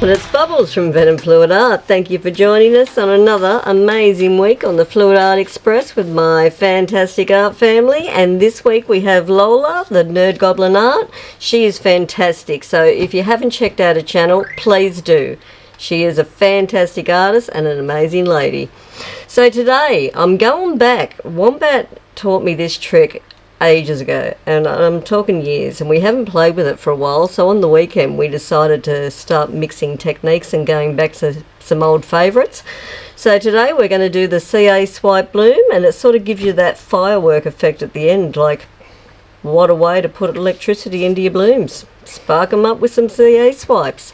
And it's Bubbles from venomfluidart. Thank you for joining us on another amazing week on the Fluid Art Express with my fantastic art family. And this week we have Lola, the Nerd Goblin Art. She is fantastic. So if you haven't checked out her channel, please do. She is a fantastic artist and an amazing lady. So today I'm going back. Wombat taught me this trick ages ago, and I'm talking years, and we haven't played with it for a while, so on the weekend we decided to start mixing techniques and going back to some old favourites. So today we're going to do the CA swipe bloom, and it sort of gives you that firework effect at the end. Like, what a way to put electricity into your blooms. Spark them up with some CA swipes.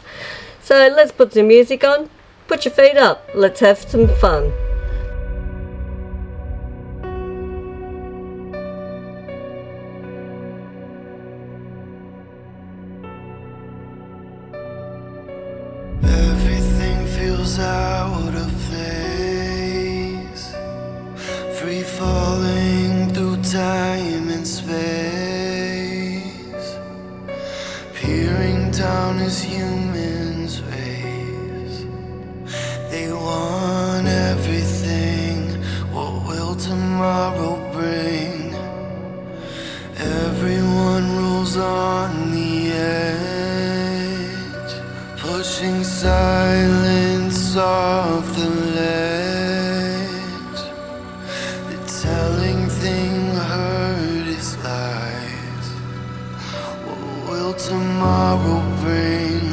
So let's put some music on, put your feet up, let's have some fun. Out of place, free falling through time and space, peering down as humans race. They want everything. What will tomorrow bring? Everyone rolls on the edge, pushing silence off the ledge. The telling thing heard is lies. What will tomorrow bring?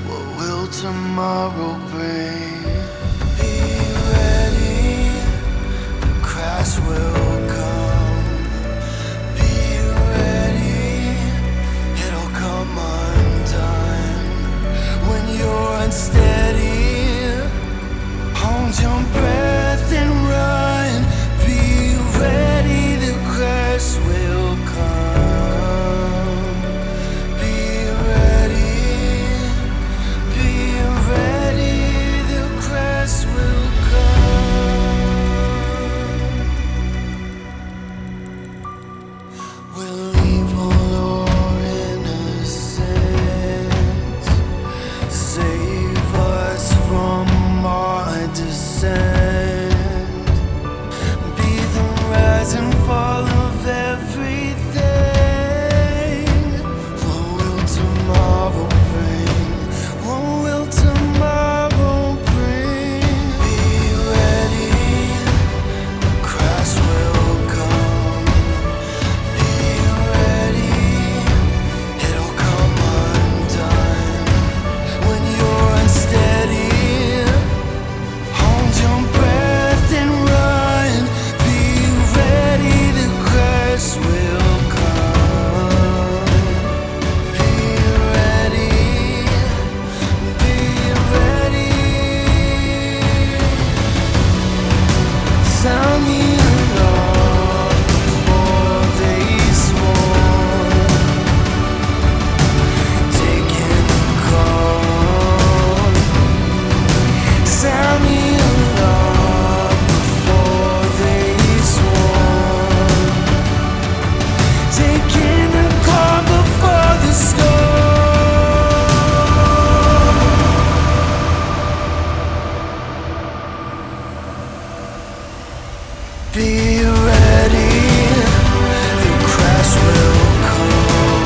What will tomorrow bring? Be ready, the crash will come. Be ready, it'll come undone. When you're unsteady, hold your breath and run. Be ready, the crash will come. Be ready, the crash will come. Will evil or innocent save us from our descent? Be the rise and fall of everything. What will tomorrow bring? What will tomorrow bring? Be ready, the crash will come. Be ready, it'll come undone. When you're unsteady, hold your breath and run. Be ready, the crash will come. Be ready, sound the alarm before they swarm, taking the call. Sound the alarm before they swarm, taking the call before the storm. Be ready, the crash will come.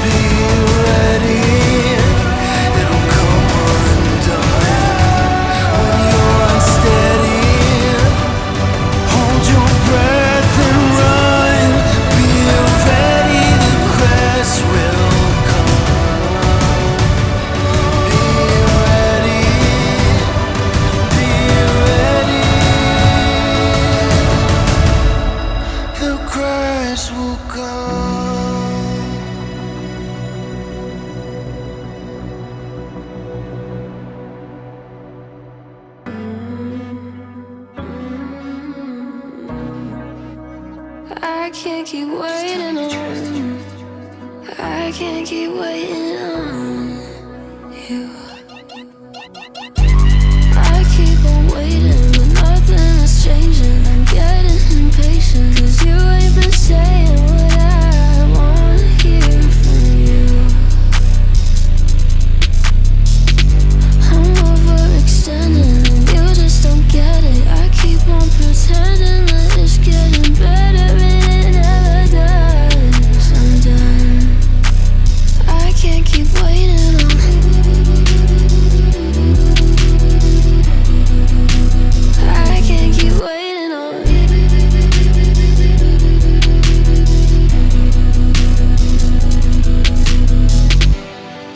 Be ready, it'll come undone. When you're unsteady, hold your breath and run. Be ready, the crash will come. Be ready, the crash will come. I can't keep waiting on. I can't keep waiting on you. I keep on waiting, but nothing is changing. I'm getting impatient, 'cause you ain't been saying what I wanna hear from you.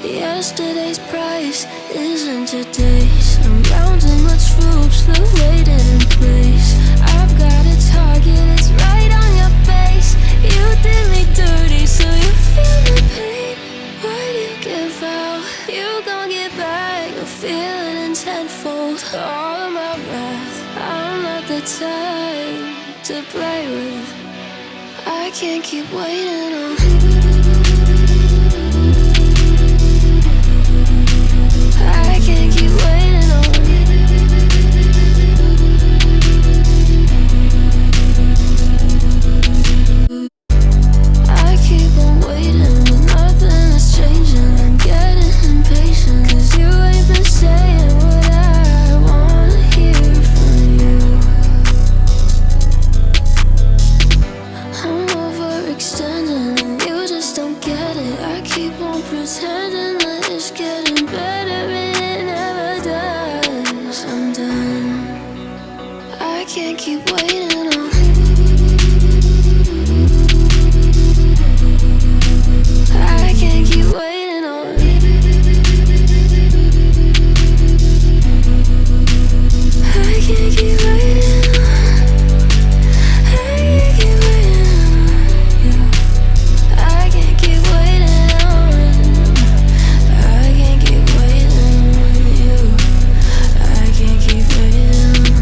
Yesterday's price isn't today's. I'm rounding the troops, they're waiting in place. I've got a target, it's right on your face. You did me dirty, so you feel the pain. Why do you give out? You gon' get back, you'll feel it in tenfold. All of my wrath, I'm not the type to play with. I can't keep waiting on. I can't keep waiting on. I keep on waiting, but nothing is changing. I'm getting impatient, 'cause you ain't been saying what I wanna hear from you. I'm overextending and you just don't get it. I keep on pretending that it's getting better and it never does. I'm done. I can't keep waiting on. I can't keep waiting on. I can't keep waiting on. I can't keep waiting on. I can't keep waiting on. I can't keep waiting on you. I can't keep waiting on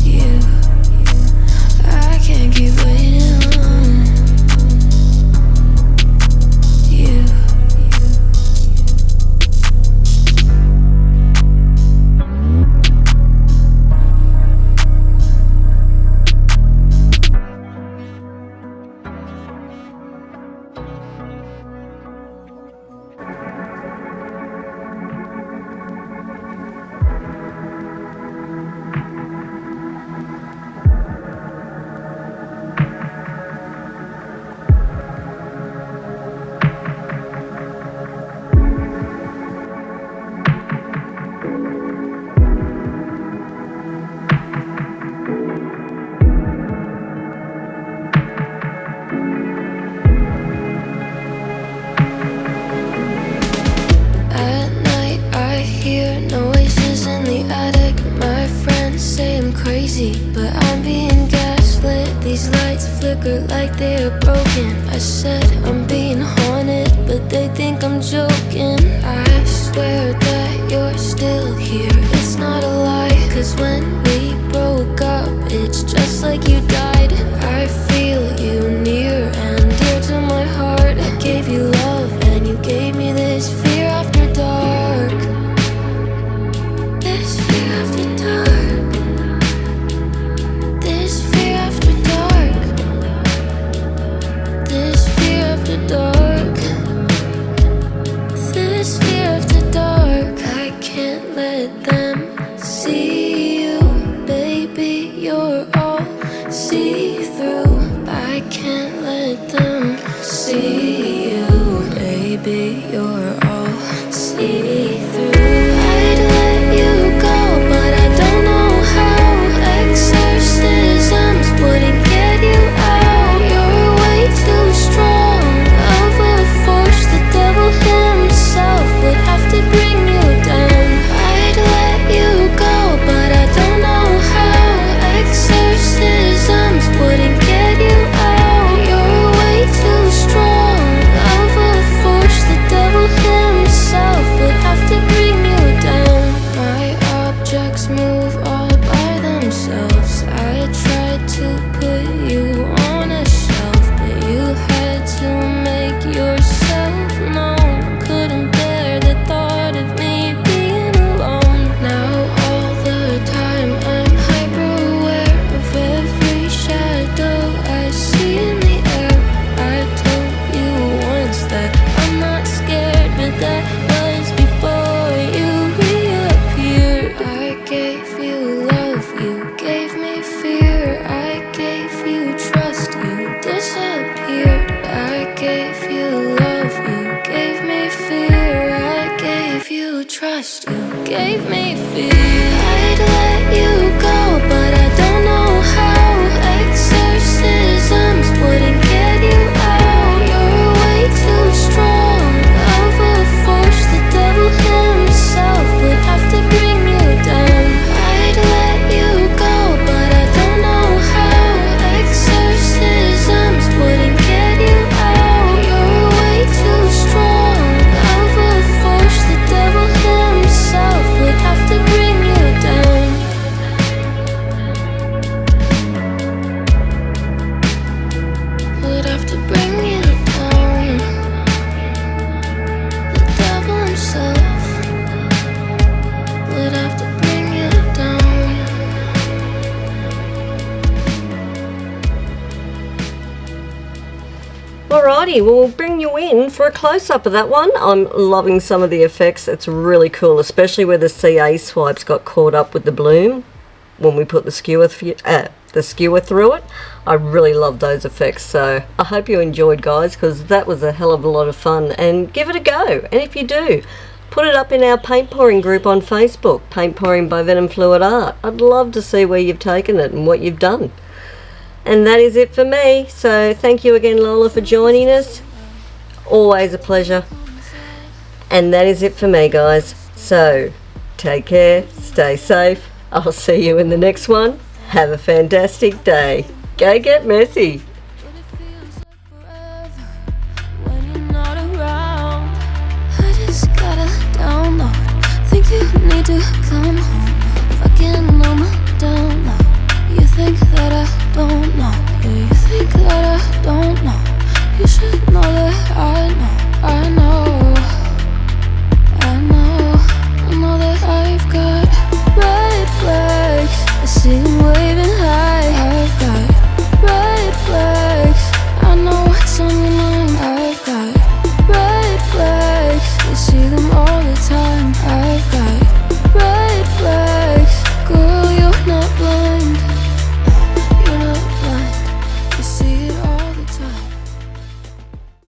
you. I can't keep waiting on you. At night I hear noises in the attic. My friends say I'm crazy, but I'm being gaslit. These lights flicker like they're broken. I said I'm being haunted, but they think I'm joking. I swear that you're still here. It's not a lie, 'cause when we broke up, it's just like you died. I feel you near and dear to my heart. I gave you love and you gave me this fear after dark. This fear after dark. This fear after dark. This fear after dark. This fear after dark. I can't let them see you, baby. You're all see through. I can't let them see you, baby. You're all see through. I'd let you go, but I don't know how. Exorcisms wouldn't get you out. You're way too strong of a force. The devil himself would have to bring you down. I'd let you go, but I don't know how. Exorcisms wouldn't get you out. You're way too strong of a force. The devil himself would have to bring you down. My objects move all by themselves. I tried to put you on a shelf, but you had to make yourself known. Couldn't bear the thought of me being alone. Now all the time I'm hyper aware of every shadow I see in the air. I told you once that I'm not scared, but that was before you reappeared. I gave you love, you gave me fear. I gave you trust, you disappeared. I gave you love, you gave me fear. I gave you trust, you gave me fear. I'd let you go, but I don't know how. Exorcisms wouldn't get you out. You're way too Alrighty, we'll bring you in for a close-up of that one. I'm loving some of the effects. It's really cool, especially where the CA swipes got caught up with the bloom when we put the skewer through it. I really love those effects, so I hope you enjoyed, guys, because that was a hell of a lot of fun. And give it a go, and if you do, put it up in our paint pouring group on Facebook, Paint Pouring by venomfluidart. I'd love to see where you've taken it and what you've done. And that is it for me, so thank you again, Lola, for joining us. Always a pleasure. And that is it for me, guys. So take care, stay safe. I'll see you in the next one. Have a fantastic day. Go get messy. But it feels like forever when you're not around. I just gotta download. Think you need to come home. Fucking on the down low. You think that I don't know. Yeah, you think that I don't know. You should know